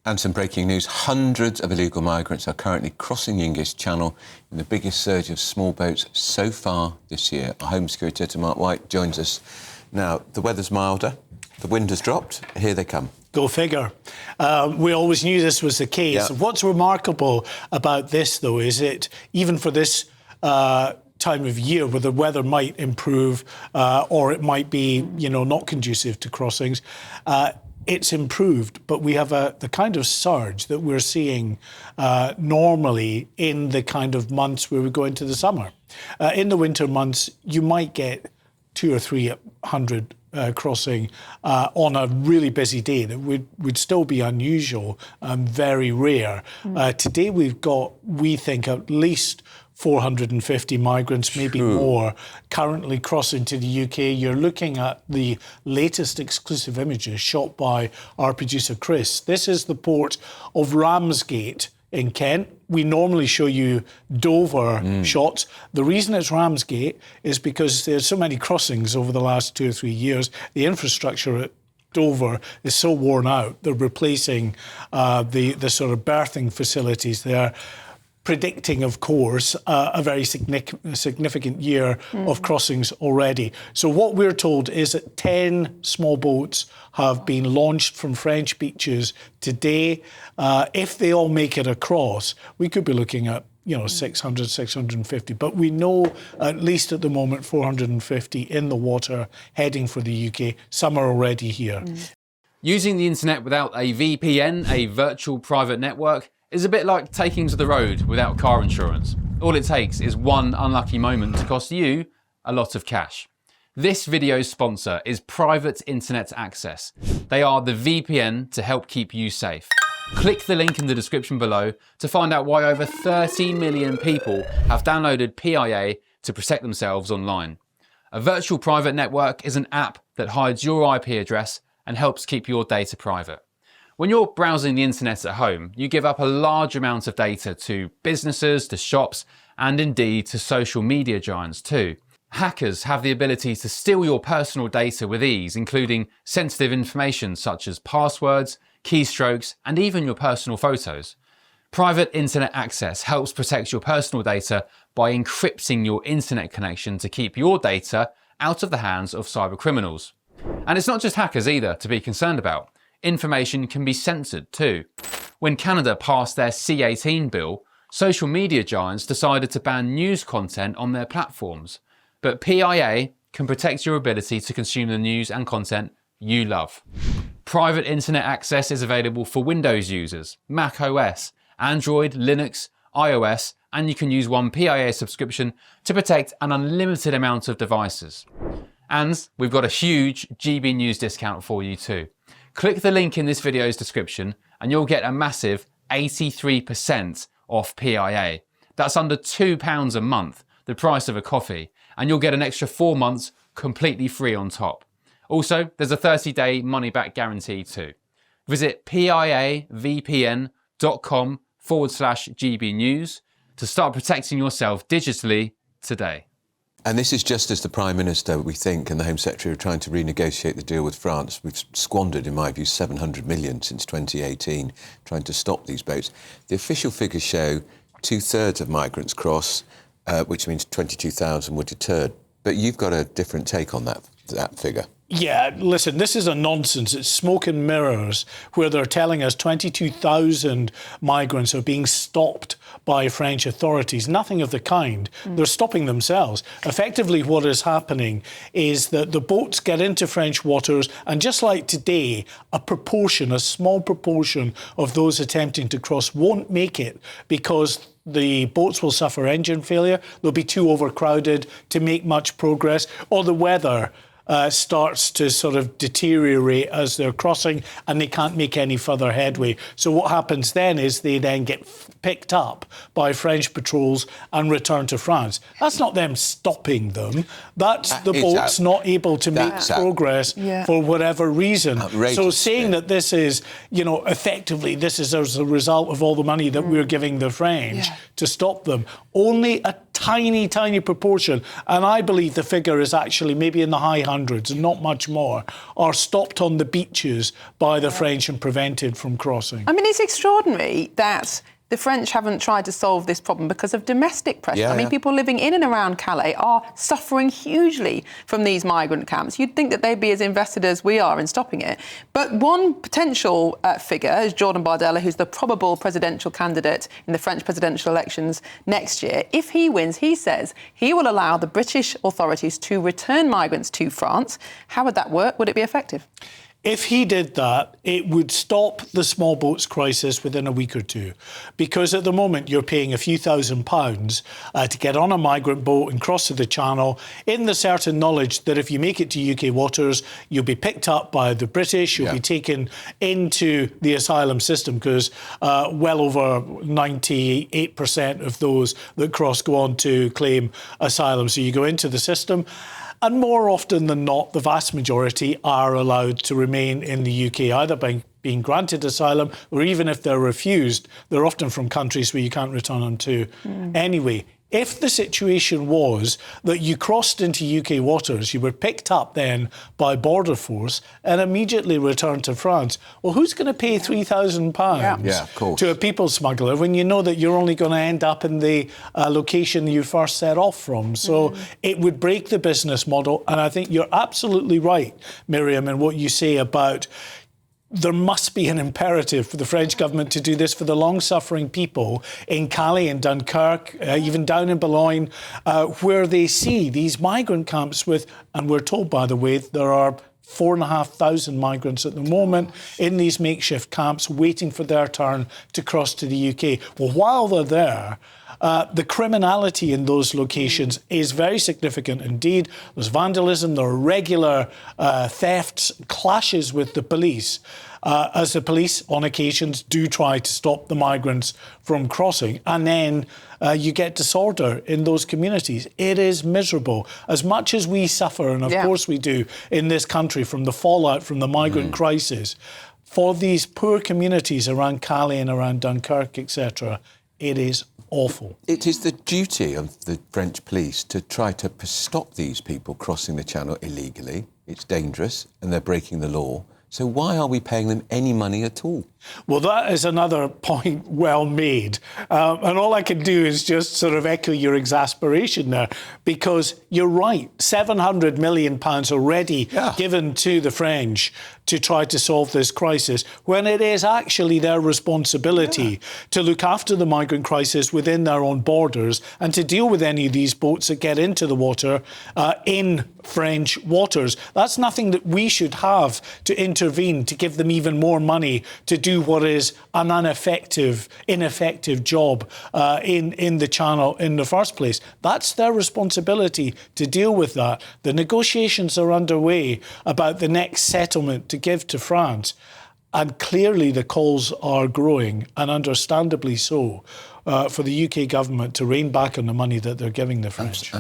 And some breaking news. Hundreds of illegal migrants are currently crossing the English Channel in the biggest surge of small boats so far this year. Our Home Security editor, Mark White, joins us. Now, the weather's milder, the wind has dropped, here they come. Go figure. We always knew this was the case. Yeah. What's remarkable about this, though, is it, even for this time of year where the weather might improve or it might be, not conducive to crossings, it's improved, but we have the kind of surge that we're seeing normally in the kind of months where we go into the summer. In the winter months, you might get 200 or 300 crossing on a really busy day that would still be unusual and very rare. Today we've got, we think, at least 450 migrants, maybe more, currently crossing to the UK. You're looking at the latest exclusive images shot by our producer Chris. This is the port of Ramsgate in Kent. We normally show you Dover shots. The reason it's Ramsgate is because there's so many crossings over the last 2 or 3 years. The infrastructure at Dover is so worn out. They're replacing the sort of berthing facilities there, predicting, of course, a very significant year of crossings already. So what we're told is that 10 small boats have been launched from French beaches today. If they all make it across, we could be looking at 600, 650. But we know, at least at the moment, 450 in the water heading for the UK. Some are already here. Using the internet without a VPN, a virtual private network, is a bit like taking to the road without car insurance. All it takes is one unlucky moment to cost you a lot of cash. This video's sponsor is Private Internet Access. They are the VPN to help keep you safe. Click the link in the description below to find out why over 30 million people have downloaded PIA to protect themselves online. A virtual private network is an app that hides your IP address and helps keep your data private. When you're browsing the internet at home, you give up a large amount of data to businesses, to shops, and indeed to social media giants too. Hackers have the ability to steal your personal data with ease, including sensitive information such as passwords, keystrokes, and even your personal photos. Private Internet Access helps protect your personal data by encrypting your internet connection to keep your data out of the hands of cyber criminals. And it's not just hackers either to be concerned about. Information can be censored too. When Canada passed their C18 bill, social media giants decided to ban news content on their platforms. But PIA can protect your ability to consume the news and content you love. Private Internet Access is available for Windows users, Mac OS, Android, Linux, iOS, and you can use one PIA subscription to protect an unlimited amount of devices. And we've got a huge GB News discount for you too. Click the link in this video's description and you'll get a massive 83% off PIA. That's under £2 a month, the price of a coffee, and you'll get an extra 4 months completely free on top. Also, there's a 30-day money-back guarantee too. Visit piavpn.com/GB News to start protecting yourself digitally today. And this is just as the Prime Minister, we think, and the Home Secretary are trying to renegotiate the deal with France. We've squandered, in my view, 700 million since 2018 trying to stop these boats. The official figures show 2/3 of migrants cross, which means 22,000 were deterred. But you've got a different take on that figure. Yeah, listen, this is a nonsense. It's smoke and mirrors where they're telling us 22,000 migrants are being stopped by French authorities. Nothing of the kind. They're stopping themselves. Effectively, what is happening is that the boats get into French waters, and just like today, a small proportion of those attempting to cross won't make it because the boats will suffer engine failure. They'll be too overcrowded to make much progress, or the weather starts to sort of deteriorate as they're crossing and they can't make any further headway. So what happens then is they then get picked up by French patrols and returned to France. That's not them stopping them. That's the boats not able to make progress for whatever reason. Outrageous, so saying that this is, effectively this is as a result of all the money that we're giving the French to stop them, only a tiny, tiny proportion, and I believe the figure is actually maybe in the high hundreds and not much more, are stopped on the beaches by the French and prevented from crossing. I mean, it's extraordinary that the French haven't tried to solve this problem because of domestic pressure. Yeah, I mean, people living in and around Calais are suffering hugely from these migrant camps. You'd think that they'd be as invested as we are in stopping it. But one potential figure is Jordan Bardella, who's the probable presidential candidate in the French presidential elections next year. If he wins, he says he will allow the British authorities to return migrants to France. How would that work? Would it be effective? If he did that, it would stop the small boats crisis within a week or two. Because at the moment, you're paying a few £1,000s to get on a migrant boat and cross to the Channel in the certain knowledge that if you make it to UK waters, you'll be picked up by the British, you'll be taken into the asylum system because well over 98% of those that cross go on to claim asylum. So you go into the system. And more often than not, the vast majority are allowed to remain in the UK, either by being granted asylum or even if they're refused, they're often from countries where you can't return them to anyway. If the situation was that you crossed into UK waters, you were picked up then by Border Force and immediately returned to France, well, who's going to pay £3,000 to a people smuggler when you know that you're only going to end up in the location you first set off from? So it would break the business model. And I think you're absolutely right, Miriam, in what you say about there must be an imperative for the French government to do this for the long-suffering people in Calais and Dunkirk, even down in Boulogne, where they see these migrant camps with, and we're told, by the way, there are 4,500 migrants at the moment in these makeshift camps waiting for their turn to cross to the UK. Well, while they're there, the criminality in those locations is very significant indeed. There's vandalism, there are regular thefts, clashes with the police, as the police on occasions do try to stop the migrants from crossing. And then you get disorder in those communities. It is miserable. As much as we suffer, and of course we do in this country from the fallout from the migrant crisis, for these poor communities around Calais and around Dunkirk, etc., it is awful. It is the duty of the French police to try to stop these people crossing the Channel illegally. It's dangerous and they're breaking the law. So why are we paying them any money at all? Well, that is another point well made. And all I can do is just sort of echo your exasperation there, because you're right, £700 million already given to the French to try to solve this crisis, when it is actually their responsibility to look after the migrant crisis within their own borders and to deal with any of these boats that get into the water in French waters. That's nothing that we should have to intervene to give them even more money to do what is an ineffective job in the Channel in the first place. That's their responsibility to deal with that. The negotiations are underway about the next settlement to give to France, and clearly the calls are growing, and understandably so, for the UK government to rein back on the money that they're giving the French.